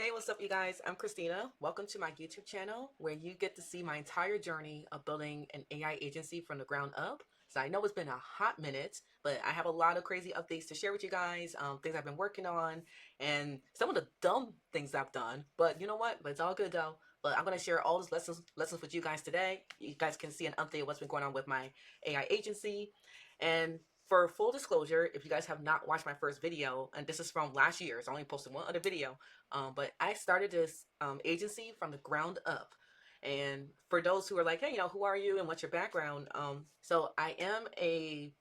Hey, what's up, you guys? I'm Christina. Welcome to my YouTube channel where you get to see my entire journey of building an AI agency from the ground up. So I know it's been a hot minute, but I have a lot of crazy updates to share with you guys, things I've been working on, and some of the dumb things I've done. But you know what? But it's all good though. But I'm gonna share all those lessons with you guys today. You guys can see an update of what's been going on with my AI agency, and for full disclosure, if you guys have not watched my first video, and this is from last year, so I only posted one other video, but I started this agency from the ground up. And for those who are like, hey, who are you and what's your background? So I am a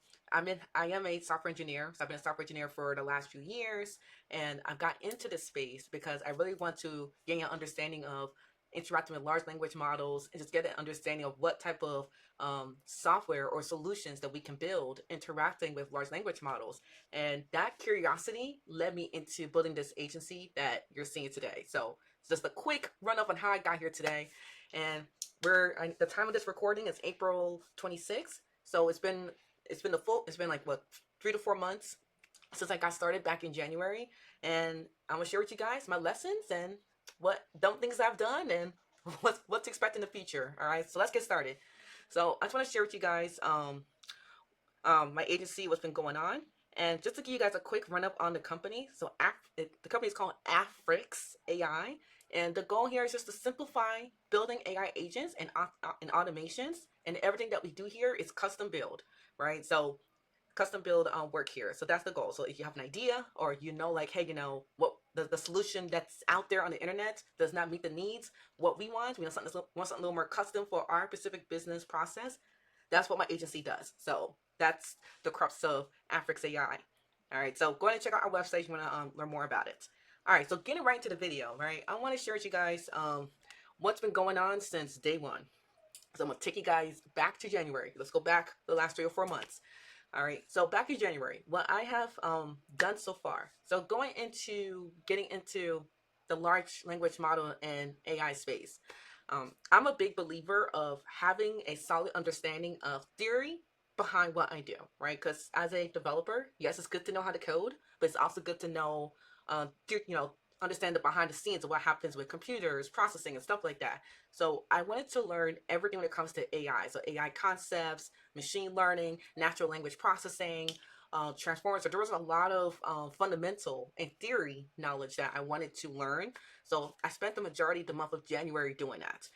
software engineer. So I've been a software engineer for the last few years, and I've got into this space because I really want to gain an understanding of interacting with large language models and just get an understanding of what type of software or solutions that we can build interacting with large language models. And that curiosity led me into building this agency that you're seeing today. So it's just a quick run up on how I got here today. And the time of this recording is April 26th. So it's been like what, 3 to 4 months since I got started back in January. And I'm gonna share with you guys my lessons and what dumb things I've done and what to expect in the future. All right, so let's get started. So I just want to share with you guys my agency, what's been going on, and just to give you guys a quick run up on the company. So the company is called Afrix AI, and the goal here is just to simplify building AI agents and automations, and everything that we do here is custom build, right? So custom build work here. So that's the goal. So if you have an idea or like, hey, what the solution that's out there on the internet does not meet the needs, what we want something a little more custom for our specific business process. That's what my agency does. So that's the crux of Afrix AI. All right, so go ahead and check out our website if you want to learn more about it. All right, so getting right into the video, right? I want to share with you guys what's been going on since day one. So I'm gonna take you guys back to January. Let's go back the last 3 or 4 months. All right, so back in January, what I have done so far. So getting into the large language model and AI space. I'm a big believer of having a solid understanding of theory behind what I do, right? Because as a developer, yes, it's good to know how to code, but it's also good to know, understand the behind the scenes of what happens with computers, processing, and stuff like that. So I wanted to learn everything when it comes to AI. So AI concepts, machine learning, natural language processing, transformers. So there was a lot of fundamental and theory knowledge that I wanted to learn. So I spent the majority of the month of January doing that,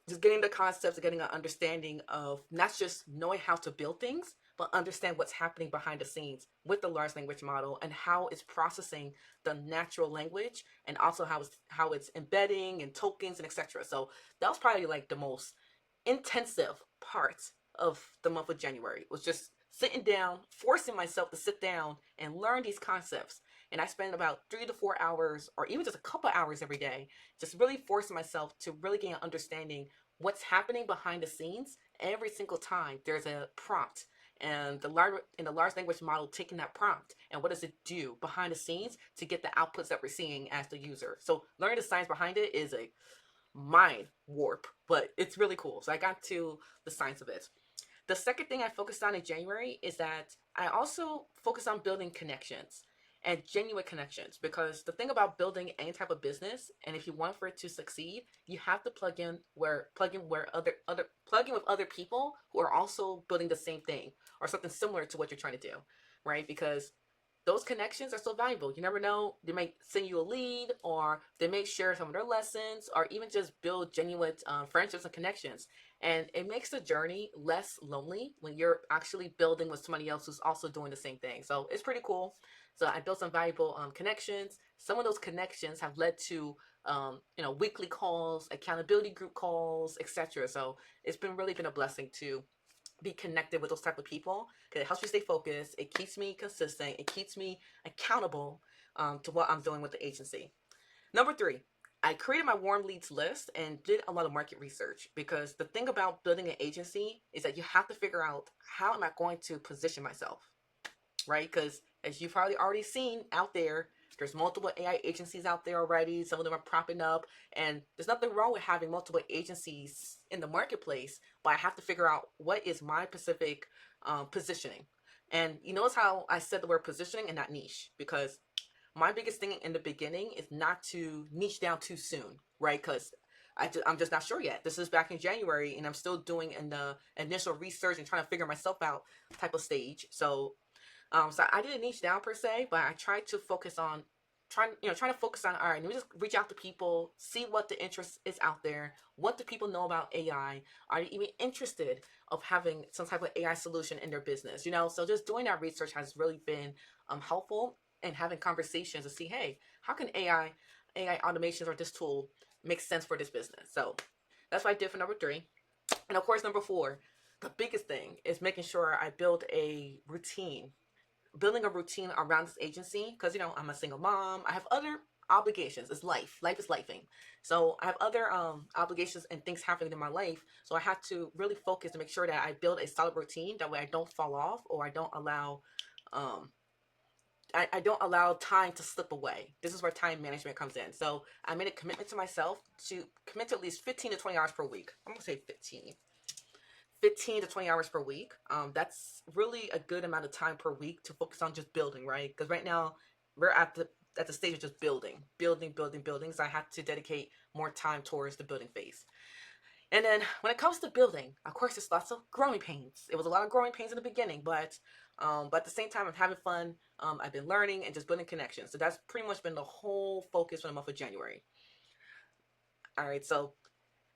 just getting the concepts, getting an understanding of not just knowing how to build things, but understand what's happening behind the scenes with the large language model and how it's processing the natural language, and also how it's embedding and tokens and etc. So that was probably like the most intensive part of the month of January, was just sitting down, forcing myself to sit down and learn these concepts. And I spend about 3 to 4 hours, or even just a couple hours every day, just really forcing myself to really gain an understanding what's happening behind the scenes every single time there's a prompt. And the large language model taking that prompt and what does it do behind the scenes to get the outputs that we're seeing as the user. So learning the science behind it is a mind warp, but it's really cool. So I got to the science of it. The second thing I focused on in January is that I also focused on building connections and genuine connections, because the thing about building any type of business, and if you want for it to succeed, you have to plug in with other people who are also building the same thing or something similar to what you're trying to do, right? Because those connections are so valuable. You never know, they might send you a lead, or they may share some of their lessons, or even just build genuine friendships and connections. And it makes the journey less lonely when you're actually building with somebody else who's also doing the same thing. So it's pretty cool. So I built some valuable connections. Some of those connections have led to weekly calls, accountability group calls, etc. So it's been a blessing to be connected with those type of people, because it helps me stay focused. It keeps me consistent. It keeps me accountable to what I'm doing with the agency. Number three, I created my warm leads list and did a lot of market research, because the thing about building an agency is that you have to figure out, how am I going to position myself, right? Because as you've probably already seen out there's multiple AI agencies out there already. Some of them are propping up, and there's nothing wrong with having multiple agencies in the marketplace. But I have to figure out what is my specific positioning. And you notice how I said the word positioning and not niche, because my biggest thing in the beginning is not to niche down too soon, right? Because I'm just not sure yet. This is back in January, and I'm still doing in the initial research and trying to figure myself out type of stage. So I didn't niche down per se, but I tried to focus on trying to focus on, all right, let me just reach out to people, see what the interest is out there, what do people know about AI, are they even interested of having some type of AI solution in their business, so just doing that research has really been helpful, and having conversations to see, hey, how can AI automations or this tool make sense for this business. So that's what I did for number 3. And of course, number 4, the biggest thing is making sure I build a routine, building a routine around this agency, because I'm a single mom. I have other obligations. It's life is lifing. So I have other obligations and things happening in my life, so I have to really focus to make sure that I build a solid routine, that way I don't fall off, or um I don't allow time to slip away. This is where time management comes in. So I made a commitment to myself to commit to at least 15 to 20 hours per week. I'm gonna say 15 to 20 hours per week. That's really a good amount of time per week to focus on just building, right? Because right now we're at the stage of just building. So I have to dedicate more time towards the building phase. And then when it comes to building, of course, there's lots of growing pains. It was a lot of growing pains in the beginning, but at the same time, I'm having fun. I've been learning and just building connections. So that's pretty much been the whole focus for the month of January. All right, so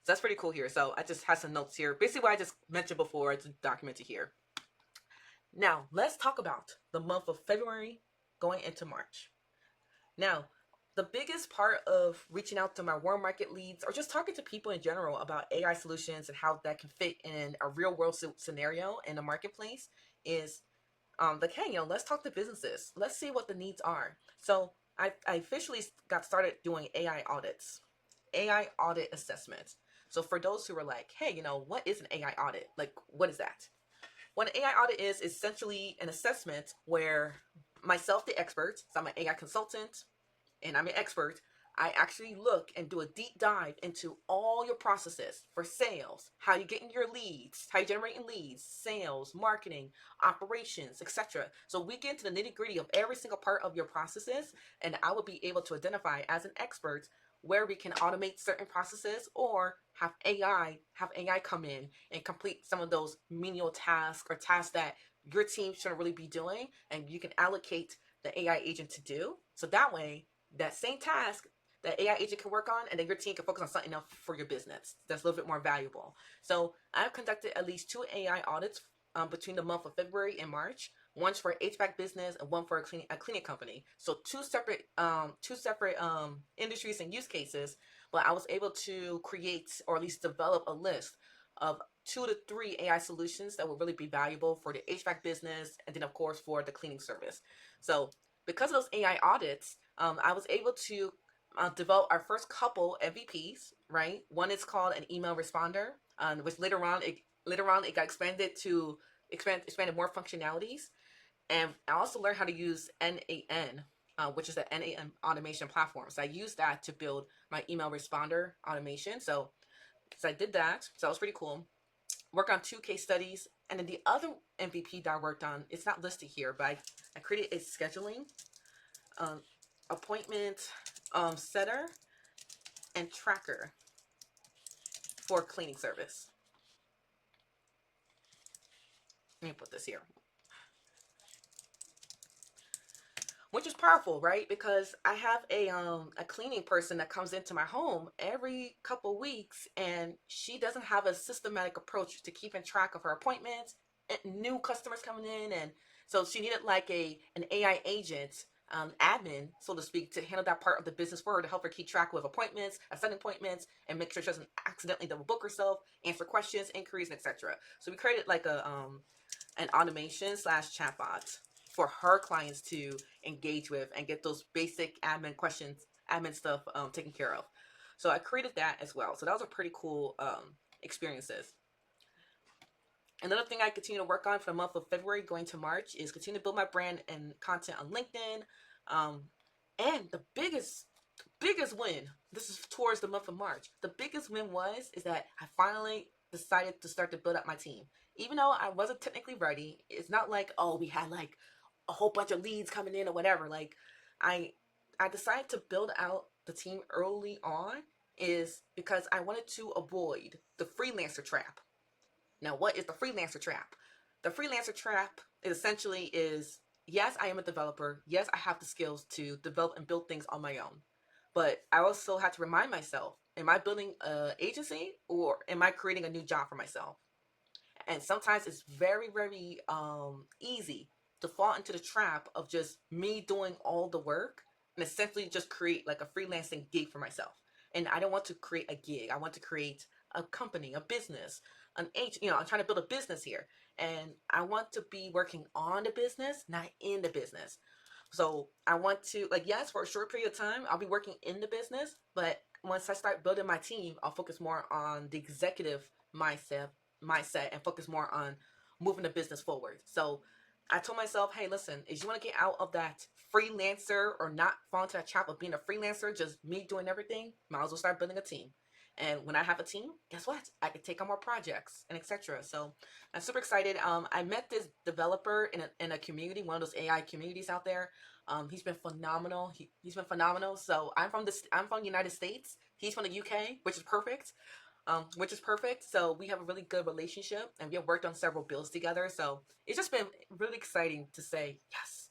that's pretty cool here. So I just had some notes here. Basically, what I just mentioned before, it's documented here. Now, let's talk about the month of February going into March. Now, the biggest part of reaching out to my warm market leads, or just talking to people in general about AI solutions and how that can fit in a real world scenario in the marketplace, is like, hey, let's talk to businesses. Let's see what the needs are. So I officially got started doing AI audits, AI audit assessments. So for those who are like, hey, what is an AI audit? Like, what is that? What an AI audit is essentially an assessment where myself, the expert, so I'm an AI consultant and I'm an expert, I actually look and do a deep dive into all your processes for sales, how you getting your leads, how you generating leads, sales, marketing, operations, etc. So we get into the nitty gritty of every single part of your processes, and I will be able to identify as an expert where we can automate certain processes, or have AI come in and complete some of those menial tasks or tasks that your team shouldn't really be doing, and you can allocate the AI agent to do. So that way, that same task, that AI agent can work on, and then your team can focus on something else for your business that's a little bit more valuable. So I've conducted at least 2 AI audits between the month of February and March. One's for HVAC business and one for a cleaning company. So two separate industries and use cases. But I was able to create, or at least develop, a list of 2 to 3 AI solutions that will really be valuable for the HVAC business, and then of course for the cleaning service. So because of those AI audits, I was able to develop our first couple MVPs. Right, one is called an email responder, which later on it got expanded more functionalities, and I also learned how to use NAN, which is the NAN automation platform. So I used that to build my email responder automation. So I did that. So that was pretty cool. Work on 2 case studies, and then the other MVP that I worked on, it's not listed here, but I created a scheduling, um, appointment setter and tracker for cleaning service. Let me put this here. Which is powerful, right? Because I have a cleaning person that comes into my home every couple weeks, and she doesn't have a systematic approach to keeping track of her appointments and new customers coming in, and so she needed like an AI agent, admin, so to speak, to handle that part of the business for her, to help her keep track with appointments, assign appointments, and make sure she doesn't accidentally double book herself, answer questions, inquiries, etc. So we created like a an automation slash chatbot for her clients to engage with and get those basic admin questions, admin stuff taken care of. So I created that as well. So that was a pretty cool experiences. Another thing I continue to work on for the month of February going to March is continue to build my brand and content on LinkedIn. And the biggest win, this is towards the month of March, the biggest win is that I finally decided to start to build up my team. Even though I wasn't technically ready, it's not like, oh, we had like a whole bunch of leads coming in or whatever. Like, I I decided to build out the team early on is because I wanted to avoid the freelancer trap. Now, what is the freelancer trap? The freelancer trap is essentially is yes, I am a developer. Yes, I have the skills to develop and build things on my own. But I also have to remind myself, am I building an agency or am I creating a new job for myself? And sometimes it's very, very easy to fall into the trap of just me doing all the work and essentially just create like a freelancing gig for myself. And I don't want to create a gig. I want to create a company, a business, an agent. I'm trying to build a business here, and I want to be working on the business, not in the business. So I want to, like, yes, for a short period of time I'll be working in the business, but once I start building my team, I'll focus more on the executive mindset and focus more on moving the business forward. So I told myself, hey, listen, if you want to get out of that freelancer or not fall into that trap of being a freelancer, just me doing everything, might as well start building a team. And when I have a team, guess what? I can take on more projects and etc. So I'm super excited. I met this developer in a community, one of those AI communities out there. He's been phenomenal. He's been phenomenal. So I'm from the United States. He's from the UK, which is perfect. So we have a really good relationship, and we have worked on several builds together. So it's just been really exciting to say yes,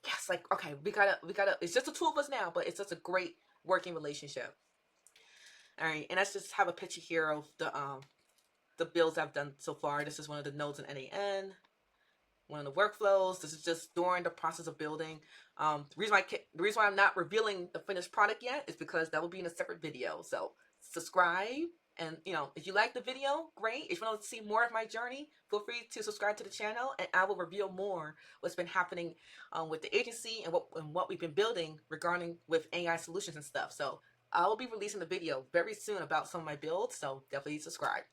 yes. Like, okay, we gotta. It's just the two of us now, but it's just a great working relationship. All right, and let's just have a picture here of the builds I've done so far. This is one of the nodes in NAN, one of the workflows. This is just during the process of building. The reason why I'm not revealing the finished product yet is because that will be in a separate video. So subscribe, and if you like the video, great. If you want to see more of my journey, feel free to subscribe to the channel, and I will reveal more what's been happening with the agency and what we've been building regarding with AI solutions and stuff. So I will be releasing the video very soon about some of my builds, so definitely subscribe.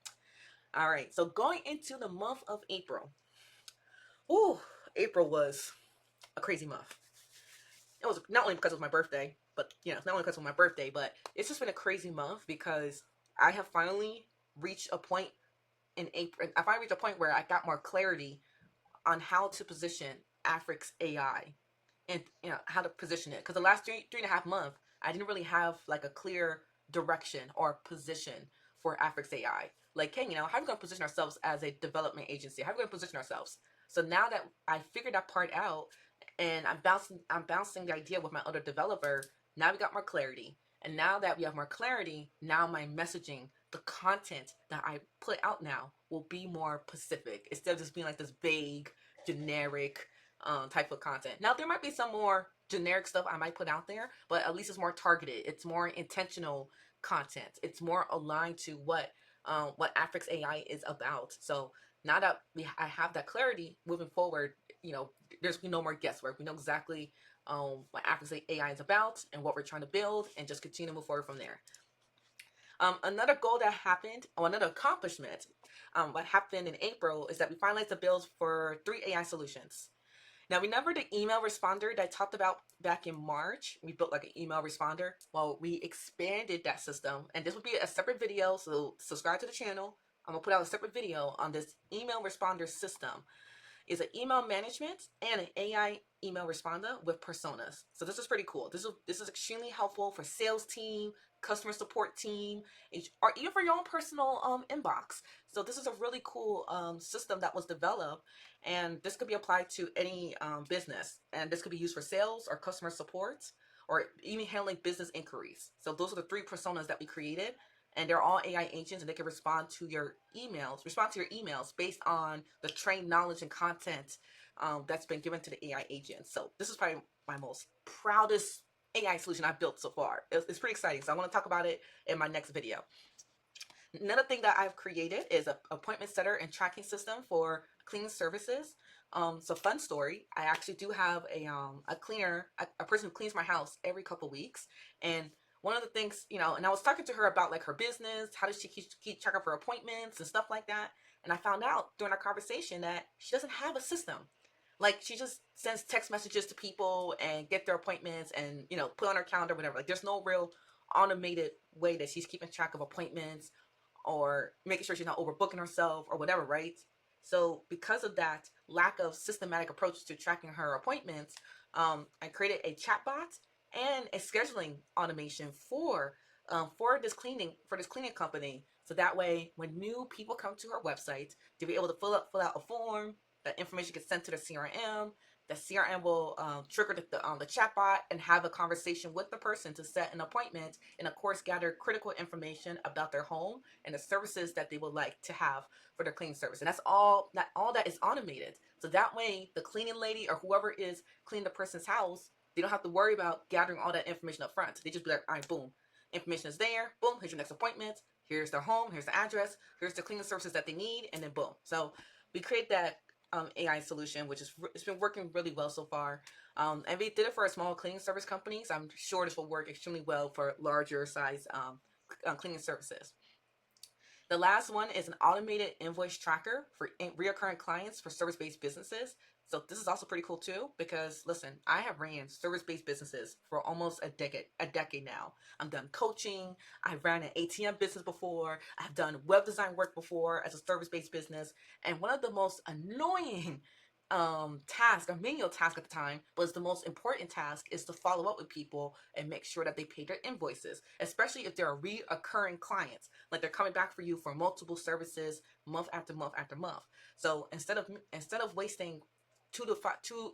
All right, so going into the month of April. Ooh, April was a crazy month. It was not only because it was my birthday, but not only because it was my birthday, but it's just been a crazy month because I have finally reached a point in April. I finally reached a point where I got more clarity on how to position Afrix AI and how to position it. Because the last three and a half months, I didn't really have like a clear direction or position for Afrix AI. Like, hey, how are we going to position ourselves as a development agency? How are we going to position ourselves? So now that I figured that part out, and I'm bouncing the idea with my other developer, now we got more clarity. And now that we have more clarity, now my messaging, the content that I put out now will be more specific instead of just being like this vague, generic type of content. Now there might be some more generic stuff I might put out there, but at least it's more targeted. It's more intentional content. It's more aligned to what Afrix AI is about. So now that I have that clarity moving forward, there's no more guesswork. We know exactly what Afrix AI is about and what we're trying to build, and just continue to move forward from there. Another goal that happened, or another accomplishment, what happened in April is that we finalized the builds for 3 AI solutions. Now, remember the email responder that I talked about back in March? We built like an email responder. Well, we expanded that system, and this will be a separate video, so subscribe to the channel. I'm gonna put out a separate video on this email responder system. It's an email management and an AI email responder with personas. So this is pretty cool. This is extremely helpful for sales team, customer support team, or even for your own personal inbox. So this is a really cool system that was developed, and this could be applied to any business, and this could be used for sales or customer support, or even handling business inquiries. So those are the 3 personas that we created, and they're all AI agents, and they can respond to your emails based on the trained knowledge and content that's been given to the AI agents. So this is probably my most proudest AI solution I've built so far. It's pretty exciting. So I want to talk about it in my next video. Another thing that I've created is an appointment setter and tracking system for cleaning services. So fun story, I actually do have a cleaner, a person who cleans my house every couple weeks. And one of the things, and I was talking to her about like her business, how does she keep track of her appointments and stuff like that. And I found out during our conversation that she doesn't have a system. Like, she just sends text messages to people and get their appointments and, put on her calendar, whatever. Like, there's no real automated way that she's keeping track of appointments or making sure she's not overbooking herself or whatever, right? So because of that lack of systematic approach to tracking her appointments, I created a chatbot, and a scheduling automation for this cleaning company. So that way, when new people come to our website, they'll be able to fill out a form. That information gets sent to the CRM. The CRM will trigger the chatbot and have a conversation with the person to set an appointment, and of course gather critical information about their home and the services that they would like to have for their cleaning service. And that's all that is automated. So that way, the cleaning lady or whoever is cleaning the person's house, they don't have to worry about gathering all that information up front. They just be like, all right, boom, information is there. Boom, here's your next appointment. Here's their home. Here's the address. Here's the cleaning services that they need, and then boom. So we create that AI solution, which is it's been working really well so far. And we did it for a small cleaning service companies. I'm sure this will work extremely well for larger size cleaning services. The last one is an automated invoice tracker for reoccurring clients for service-based businesses. So this is also pretty cool too, because listen, I have ran service-based businesses for almost a decade now. I've done coaching. I've ran an ATM business before. I've done web design work before as a service-based business. And one of the most annoying task or menial task at the time, but it's the most important task, is to follow up with people and make sure that they pay their invoices, especially if they're reoccurring clients, like they're coming back for you for multiple services month after month after month. So instead of wasting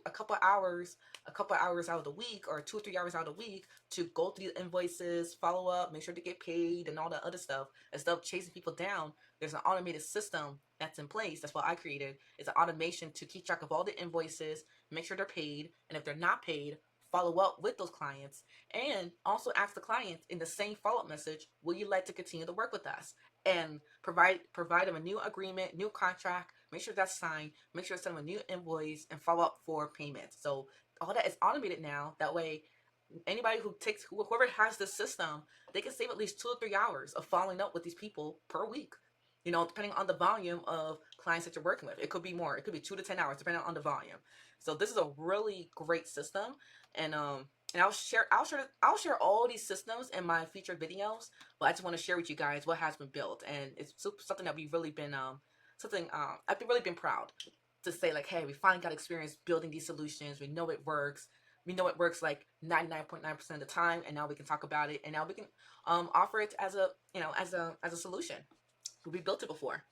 a couple hours out of the week, or 2 or 3 hours out of the week to go through the invoices, follow up, make sure to get paid and all that other stuff, instead of chasing people down, there's an automated system that's in place. That's what I created. It's an automation to keep track of all the invoices, make sure they're paid, and if they're not paid, follow up with those clients, and also ask the client in the same follow-up message, will you like to continue to work with us? And provide them a new agreement, new contract, make sure that's signed, make sure to send them a new invoice, and follow up for payment. So all that is automated now. That way, anybody whoever has this system, they can save at least 2 or 3 hours of following up with these people per week. Depending on the volume of clients that you're working with, it could be more. It could be 2 to 10 hours, depending on the volume. So this is a really great system, and I'll share all these systems in my future videos. But I just want to share with you guys what has been built, and it's something that we've really been I've really been proud to say, like, hey, we finally got experience building these solutions. We know it works. We know it works like 99.9% of the time, and now we can talk about it, and now we can offer it as a solution. We built it before.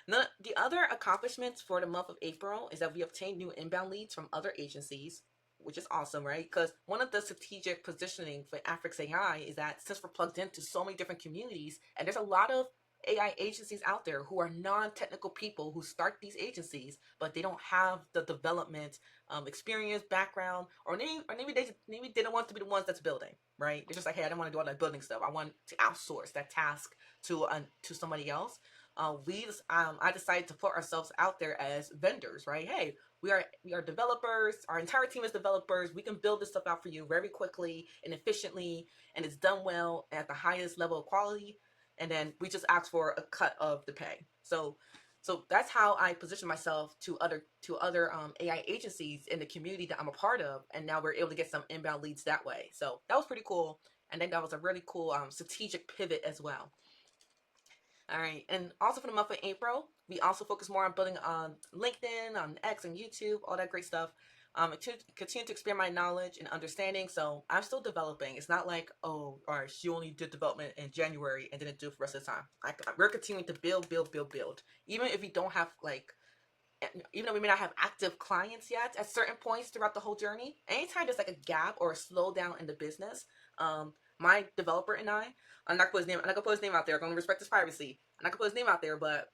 Now, the other accomplishments for the month of April is that we obtained new inbound leads from other agencies, which is awesome, right? Because one of the strategic positioning for Afrix AI is that since we're plugged into so many different communities, and there's a lot of AI agencies out there who are non-technical people who start these agencies, but they don't have the development experience, background, or maybe they don't want to be the ones that's building, right? They're just like, hey, I don't want to do all that building stuff. I want to outsource that task to somebody else. I decided to put ourselves out there as vendors, right? Hey, we are developers. Our entire team is developers. We can build this stuff out for you very quickly and efficiently, and it's done well at the highest level of quality. And then we just ask for a cut of the pay. So that's how I position myself to other AI agencies in the community that I'm a part of, and now we're able to get some inbound leads that way. So that was pretty cool. I think that was a really cool strategic pivot as well. All right, and also for the month of April, we also focus more on building on LinkedIn, on X, and YouTube, all that great stuff. To continue to expand my knowledge and understanding. So I'm still developing. It's not like, oh, all right, she only did development in January and didn't do it for the rest of the time. We're continuing to build, build, build, build. Even if we don't have even though we may not have active clients yet at certain points throughout the whole journey, anytime there's like a gap or a slowdown in the business, my developer and I'm not gonna put his name out there. I'm gonna respect his privacy. I'm not gonna put his name out there, but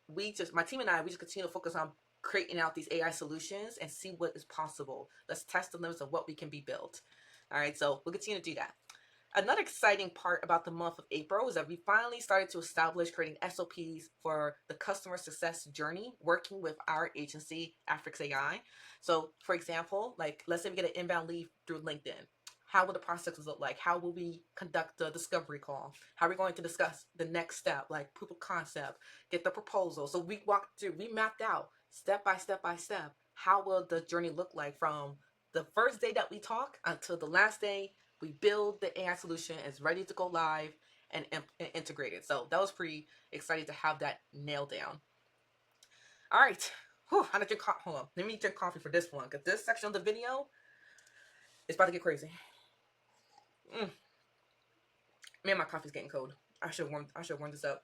my team and we just continue to focus on creating out these AI solutions and see what is possible. Let's test the limits of what we can be built. All right, so we'll continue to do that. Another exciting part about the month of April is that we finally started to establish creating SOPs for the customer success journey, working with our agency, Afrix AI. So, for example, like let's say we get an inbound lead through LinkedIn. How will the process look like? How will we conduct the discovery call? How are we going to discuss the next step, like proof of concept, get the proposal? So we mapped out step by step by step, how will the journey look like from the first day that we talk until the last day we build the AI solution, is ready to go live and integrated. So that was pretty exciting to have that nailed down. All right. Whew, I drink hold on. Let me drink coffee for this one, because this section of the video is about to get crazy. Mm. Man, my coffee's getting cold. I should warm this up.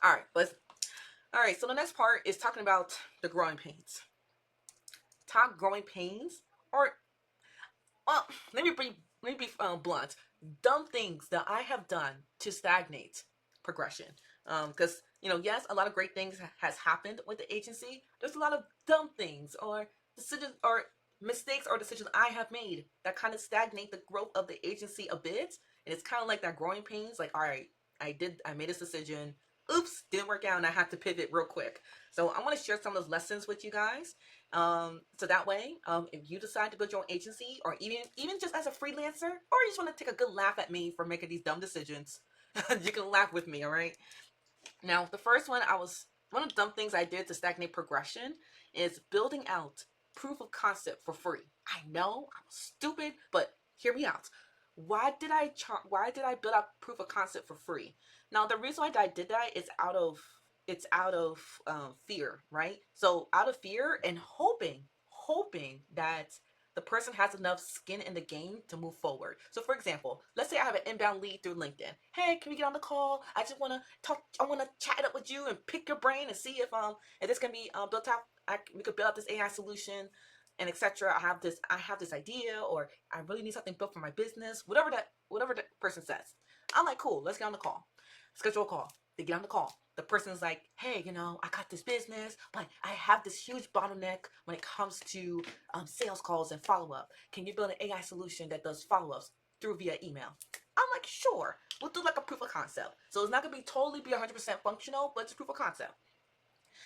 All right, all right. So the next part is talking about the growing pains. Top growing pains, or well, let me be blunt. Dumb things that I have done to stagnate progression. Because yes, a lot of great things has happened with the agency. There's a lot of dumb things or decisions or mistakes or decisions I have made that kind of stagnate the growth of the agency a bit. And it's kind of like that growing pains. Like, all right, I made this decision. Oops, didn't work out, and I had to pivot real quick. So I want to share some of those lessons with you guys. So that way, if you decide to build your own agency, or even just as a freelancer, or you just want to take a good laugh at me for making these dumb decisions, you can laugh with me. All right. Now, the first one of the dumb things I did to stagnate progression is building out proof of concept for free. I know I'm stupid, but hear me out. Why did I build out proof of concept for free? Now, the reason why I did that is out of fear, right? So out of fear and hoping that the person has enough skin in the game to move forward. So, for example, let's say I have an inbound lead through LinkedIn. Hey, can we get on the call? I just want to talk. I want to chat it up with you and pick your brain and see if this can be built out. We could build out this AI solution and etc. I have this idea, or I really need something built for my business. Whatever that person says, I'm like, cool. Let's get on the call. Schedule a call. They get on the call. The person's like, hey, I got this business, but I have this huge bottleneck when it comes to sales calls and follow up. Can you build an AI solution that does follow ups through via email? I'm like, sure. We'll do like a proof of concept. So it's not gonna be 100% functional, but it's a proof of concept.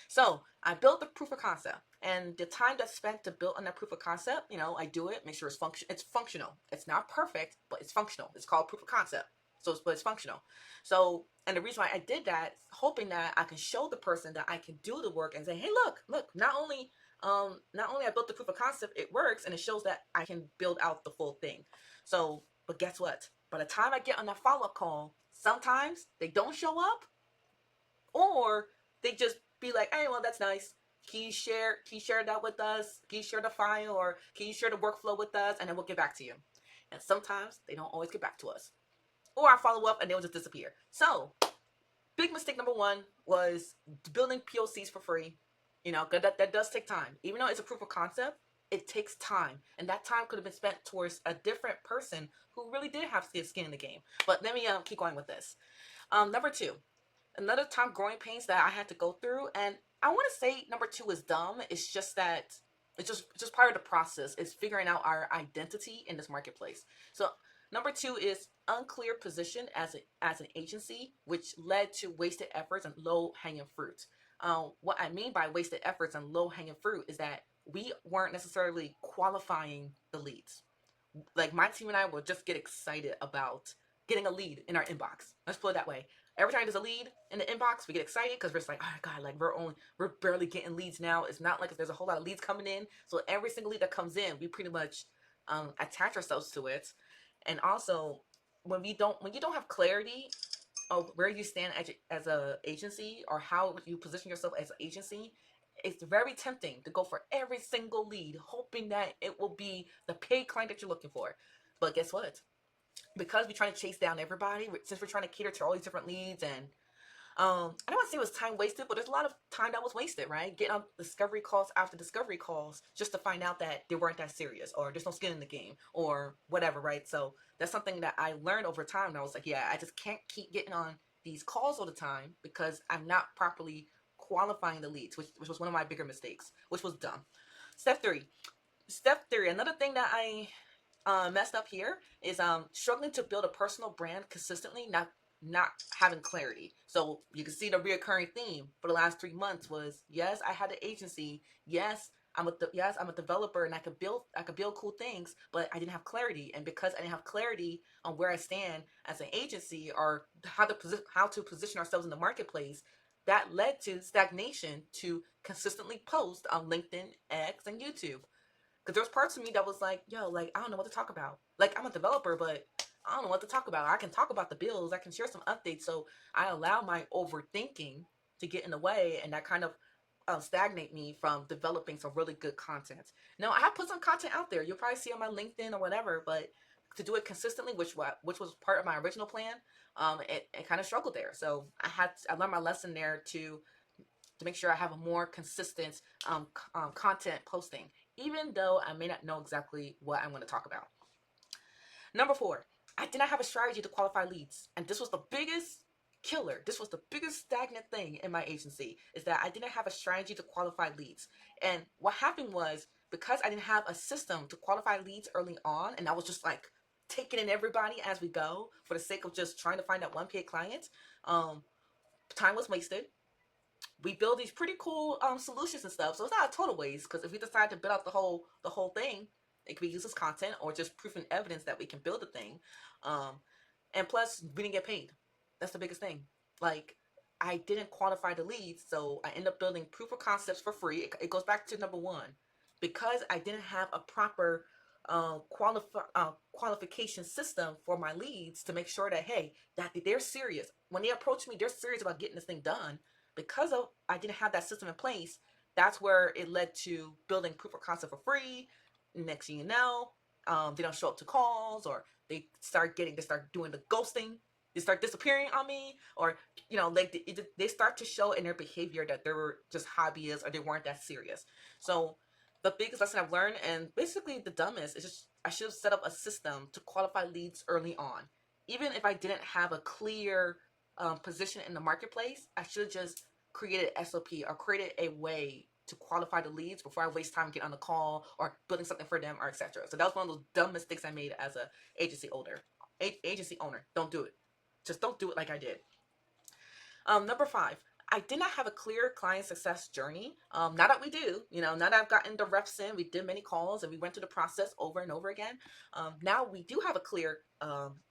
So I built the proof of concept, and the time that's spent to build on that proof of concept, I do it, make sure it's functional. It's not perfect, but it's functional. It's called proof of concept. But it's functional. So, and the reason why I did that, hoping that I can show the person that I can do the work and say, hey, look, not only I built the proof of concept, it works, and it shows that I can build out the full thing. So, but guess what? By the time I get on that follow up call, sometimes they don't show up, or they just be like, hey, well, that's nice. Can you share that with us? Can you share the file, or can you share the workflow with us, and then we'll get back to you. And sometimes they don't always get back to us, or I follow up and they'll just disappear. So big mistake number one was building POCs for free. That does take time. Even though it's a proof of concept, it takes time, and that time could have been spent towards a different person who really did have skin in the game. But let me keep going with this. Number two, another time growing pains that I had to go through, and I want to say number two is dumb. It's just that it's just part of the process. Is figuring out our identity in this marketplace. So number two is unclear position as an agency, which led to wasted efforts and low hanging fruit. What I mean by wasted efforts and low hanging fruit is that we weren't necessarily qualifying the leads. Like, my team and I will just get excited about getting a lead in our inbox. Let's put it that way. Every time there's a lead in the inbox, we get excited because we're just like, oh my god, like we're barely getting leads now. It's not like there's a whole lot of leads coming in. So every single lead that comes in, we pretty much attach ourselves to it. And also, when you don't have clarity of where you stand as a agency, or how you position yourself as an agency, it's very tempting to go for every single lead, hoping that it will be the paid client that you're looking for. But guess what? Because we're trying to chase down everybody, since we're trying to cater to all these different leads, and I don't want to say it was time wasted, but there's a lot of time that was wasted, right? Getting on discovery calls after discovery calls just to find out that they weren't that serious, or there's no skin in the game, or whatever, right? So that's something that I learned over time. And I was like, yeah, I just can't keep getting on these calls all the time because I'm not properly qualifying the leads, which was one of my bigger mistakes, which was dumb. Step three. Step three. Another thing that I messed up here is struggling to build a personal brand consistently, not having clarity. So you can see the reoccurring theme for the last 3 months was, yes, I had an agency. Yes, I'm a developer, and I could build cool things, but I didn't have clarity. And because I didn't have clarity on where I stand as an agency, or how to position ourselves in the marketplace, that led to stagnation to consistently post on LinkedIn, X, and YouTube. Because there was parts of me that was like, yo, like, I don't know what to talk about. Like, I'm a developer, but I don't know what to talk about. I can talk about the bills. I can share some updates. So I allow my overthinking to get in the way, and that kind of stagnate me from developing some really good content. Now, I have put some content out there. You'll probably see on my LinkedIn or whatever, but to do it consistently, which was part of my original plan, it kind of struggled there. So I learned my lesson there to make sure I have a more consistent content posting, even though I may not know exactly what I'm going to talk about. Number 4, I did not have a strategy to qualify leads, and this was the biggest killer. This was the biggest stagnant thing in my agency, is that I didn't have a strategy to qualify leads. And what happened was, because I didn't have a system to qualify leads early on, and I was just like taking in everybody as we go for the sake of just trying to find that one paid client, time was wasted. We build these pretty cool solutions and stuff, so it's not a total waste, because if we decide to build out the whole thing, it can be used as content or just proof and evidence that we can build a thing. And plus, we didn't get paid. That's the biggest thing. Like, I didn't qualify the leads, so I end up building proof of concepts for free. It goes back to number 1. Because I didn't have a proper qualification system for my leads to make sure that, hey, that they're serious. When they approach me, they're serious about getting this thing done. Because I didn't have that system in place, that's where it led to building proof of concept for free. Next thing you know, they don't show up to calls, or they start doing the ghosting. They start disappearing on me, or like they start to show in their behavior that they were just hobbyists or they weren't that serious. So the biggest lesson I've learned, and basically the dumbest, is just I should have set up a system to qualify leads early on. Even if I didn't have a clear position in the marketplace, I should have just created an SOP or created a way to qualify the leads before I waste time getting on the call or building something for them, or etc. So that was one of those dumb mistakes I made as a agency owner. Don't do it. Just don't do it like I did. Number 5, I did not have a clear client success journey. Now that we do, now that I've gotten the reps in, we did many calls and we went through the process over and over again. Now we do have a clear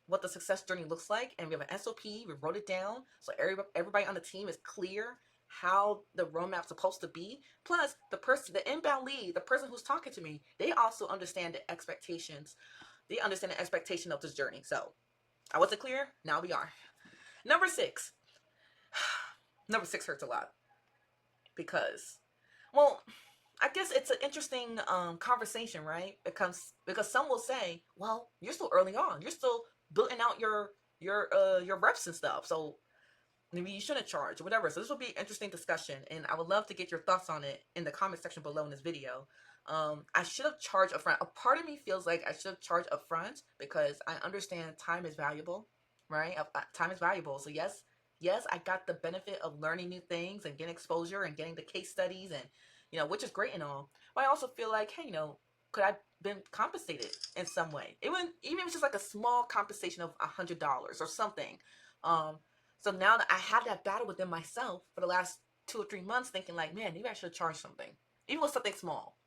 what the success journey looks like, and we have an SOP. We wrote it down, so everybody on the team is clear how the roadmap's supposed to be. Plus, the inbound lead, the person who's talking to me, they also understand the expectations. They understand the expectation of this journey. So I wasn't clear. Now we are. Number 6. Number 6 hurts a lot because, well, I guess it's an interesting conversation, right? Because some will say, well, you're still early on. You're still building out your reps and stuff. So maybe you shouldn't charge or whatever. So this will be an interesting discussion, and I would love to get your thoughts on it in the comment section below in this video. I should have charged upfront. A part of me feels like I should have charged upfront because I understand time is valuable, right? Time is valuable. So yes, I got the benefit of learning new things and getting exposure and getting the case studies, and which is great and all. But I also feel like, hey, could I have been compensated in some way? Even if it's just like a small compensation of $100 or something. So now that I have that battle within myself for the last 2 or 3 months, thinking like, man, maybe I should charge something, even with something small,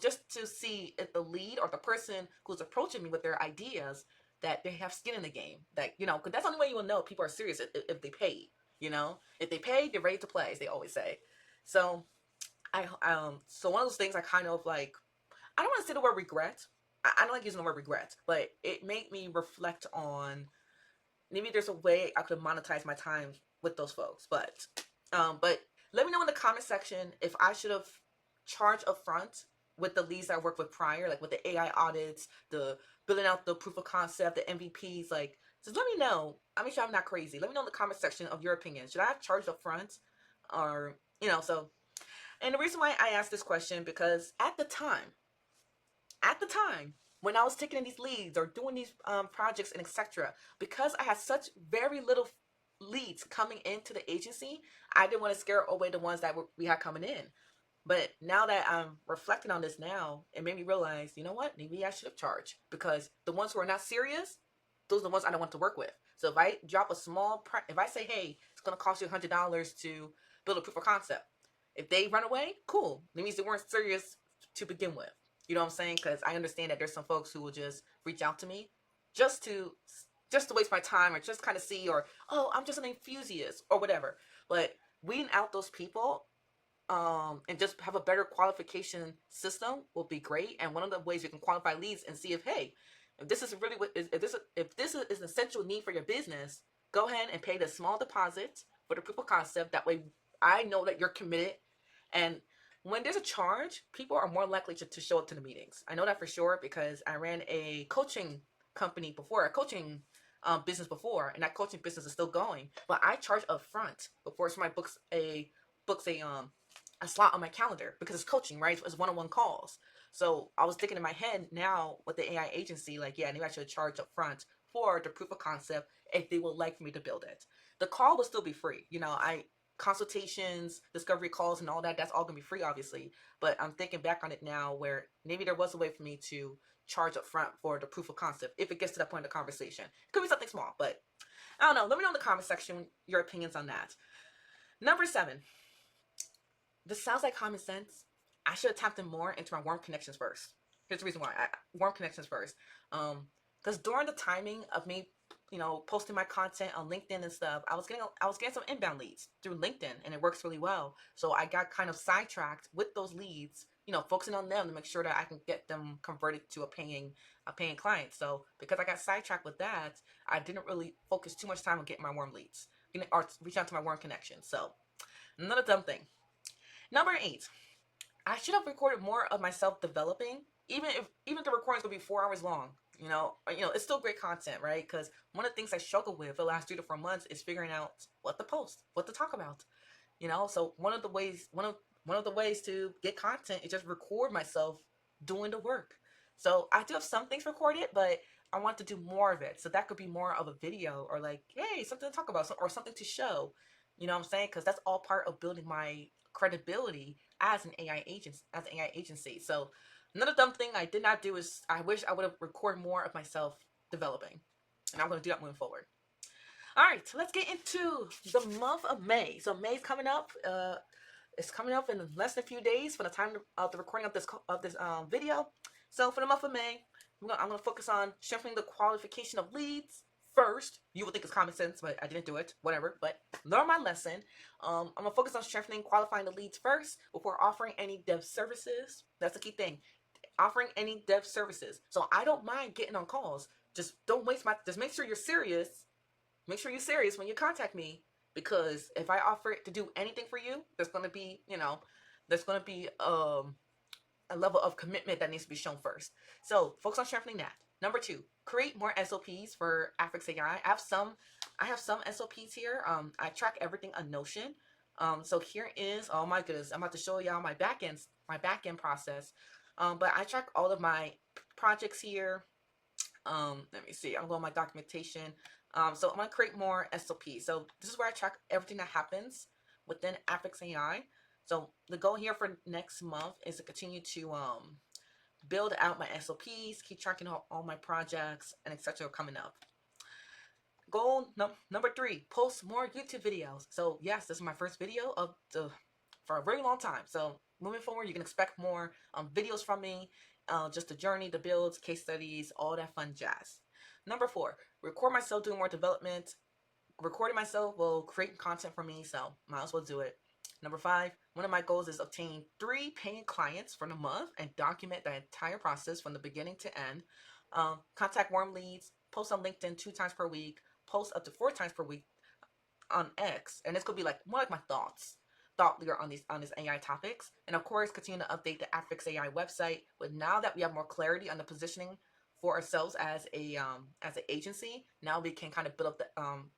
just to see if the lead or the person who's approaching me with their ideas, that they have skin in the game, that, because that's the only way you will know if people are serious, if they pay, if they pay, they're ready to play, as they always say. So so one of those things I kind of like, I don't want to say the word regret. I don't like using the word regret, but it made me reflect on maybe there's a way I could monetize my time with those folks. But let me know in the comment section if I should have charged upfront with the leads I worked with prior, like with the AI audits, the building out the proof of concept, the MVPs. Like, just let me know. I make sure I'm not crazy. Let me know in the comment section of your opinion. Should I have charged upfront, or so? And the reason why I asked this question, because at the time, when I was taking in these leads or doing these projects and etc., because I had such very little leads coming into the agency, I didn't want to scare away the ones that we had coming in. But now that I'm reflecting on this now, it made me realize, you know what? Maybe I should have charged, because the ones who are not serious, those are the ones I don't want to work with. So if I drop a small if I say, hey, it's going to cost you $100 to build a proof of concept, if they run away, cool. It means they weren't serious to begin with. You know what I'm saying? Because I understand that there's some folks who will just reach out to me just to waste my time, or just kind of see, or, oh, I'm just an enthusiast or whatever. But weeding out those people, and just have a better qualification system will be great. And one of the ways you can qualify leads and see if, hey, if this is really if this is an essential need for your business, go ahead and pay the small deposit for the proof of concept. That way I know that you're committed, and when there's a charge, people are more likely to show up to the meetings. I know that for sure because I ran a coaching company before, a coaching business before, and that coaching business is still going. But I charge up front before somebody books a slot on my calendar because it's coaching, right? It's one-on-one calls. So I was thinking in my head now with the AI agency, like, yeah, maybe I should charge up front for the proof of concept if they would like for me to build it. The call will still be free. I consultations, discovery calls, and all that. That's all gonna be free, obviously. But I'm thinking back on it now, where maybe there was a way for me to charge up front for the proof of concept if it gets to that point of the conversation. It could be something small, but I don't know. Let me know in the comment section your opinions on that. Number 7. This sounds like common sense. I should have tapped in more into my warm connections first. Here's the reason why. Warm connections first. Because during the timing of me, posting my content on LinkedIn and stuff, I was getting some inbound leads through LinkedIn, and it works really well. So I got kind of sidetracked with those leads, focusing on them to make sure that I can get them converted to a paying client. So because I got sidetracked with that, I didn't really focus too much time on getting my warm leads, or reach out to my warm connections. So another dumb thing. Number 8, I should have recorded more of myself developing, even the recording's gonna be 4 hours long. It's still great content, right? Because one of the things I struggled with the last 3 to 4 months is figuring out what to post, what to talk about. So one of the ways to get content is just record myself doing the work. So I do have some things recorded, but I want to do more of it. So that could be more of a video, or like, hey, something to talk about, or something to show. You know what I'm saying? Because that's all part of building my credibility as an AI agency. So another dumb thing I did not do is I wish I would have recorded more of myself developing, and I'm going to do that moving forward. All right, so let's get into the month of May. So May's coming up. It's coming up in less than a few days from the time of the recording of this video. So for the month of May, I'm gonna focus on strengthening the qualification of leads first. You would think it's common sense, but I didn't do it. Whatever. But learn my lesson. I'm gonna focus on strengthening qualifying the leads first before offering any dev services. That's the key thing. Offering any dev services. So I don't mind getting on calls. Just don't waste my. Just make sure you're serious. Make sure you're serious when you contact me, because if I offer to do anything for you, there's gonna be a level of commitment that needs to be shown first. So focus on strengthening that. Number 2, create more SOPs for Affix AI. I have some SOPs here. I track everything on Notion. So here is, oh my goodness, I'm about to show y'all my backend process. But I track all of my projects here. Let me see. I'm going to my documentation. So I'm going to create more SOPs. So this is where I track everything that happens within Affix AI. So the goal here for next month is to continue to build out my SOPs, keep tracking all my projects, and etc. coming up. Goal number 3, post more YouTube videos. So yes, this is my first video for a very long time. So moving forward, you can expect more videos from me, just the journey, the builds, case studies, all that fun jazz. Number 4, record myself doing more development. Recording myself will create content for me, so might as well do it. Number 5, one of my goals is obtain 3 paying clients for the month and document the entire process from the beginning to end. Contact warm leads, post on LinkedIn 2 times per week, post up to 4 times per week on X, and this could be like more like my thought leader on these AI topics. And of course, continue to update the Affix AI website. But now that we have more clarity on the positioning for ourselves as an agency, now we can kind of build up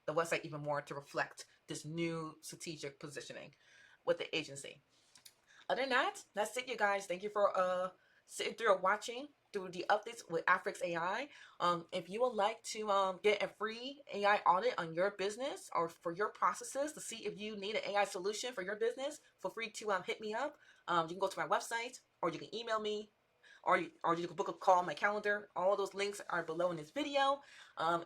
the website even more to reflect this new strategic positioning with the agency. Other than that, that's it, you guys. Thank you for sitting through and watching through the updates with Affix AI. If you would like to get a free AI audit on your business or for your processes to see if you need an AI solution for your business, feel free to hit me up. You can go to my website, or you can email me, or you can book a call on my calendar. All of those links are below in this video.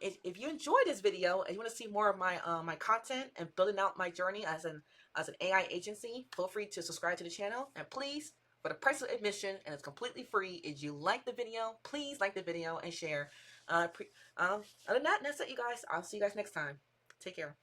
If you enjoyed this video and you want to see more of my my content and building out my journey as an AI agency, feel free to subscribe to the channel. And please, for the price of admission, and it's completely free, if you like the video, please like the video and share. Other than that, that's it, you guys. I'll see you guys next time. Take care.